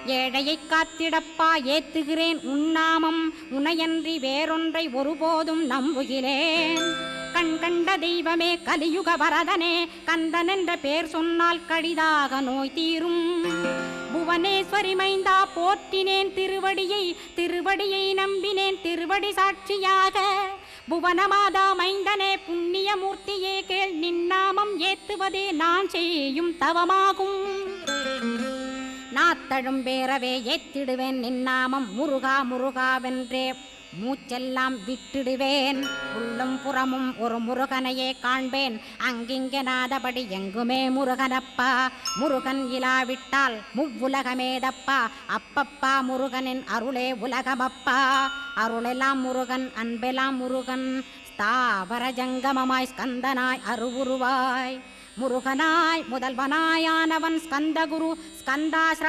ஏழையைக் காத்திடப்பா ஏத்துகிறேன் உன்னாமம் உனையன்றி வேறொன்றை ஒருபோதும் நம்புகிறேன். கண் கண்ட தெய்வமே கலியுக வரதனே கந்தன் என்ற பேர் சொன்னால் கடிதாக நோய் தீரும். புவனேஸ்வரி மைந்தா போற்றினேன் திருவடியை நம்பினேன் திருவடி சாட்சியாக. புவனமாதா மைந்தனே புண்ணியமூர்த்தியே கேள் நின்னாமம் ஏத்துவதே நான் செய்யும் தவமாகும். நாத்தழும் பேரவே ஏத்திடுவேன் நின்னாமம் முருகா முருகாவென்றே மூச்செல்லாம் விட்டிடுவேன். உள்ளும் புறமும் ஒரு முருகனையே காண்பேன் அங்கிங்கெனாதபடி எங்குமே முருகனப்பா. முருகன் இலாவிட்டால் முவ்வுலகமேதப்பா. அப்பப்பா முருகனின் அருளே உலகமப்பா. அருளெல்லாம் முருகன் அன்பெல்லாம் முருகன் ஸ்தாவர ஜங்கமமாய் ஸ்கந்தனாய் அருவுருவாய் முருகனாய் முதல்வனாயானவன் ஸ்கந்தகுரு ஸ்கந்தாஸ்ர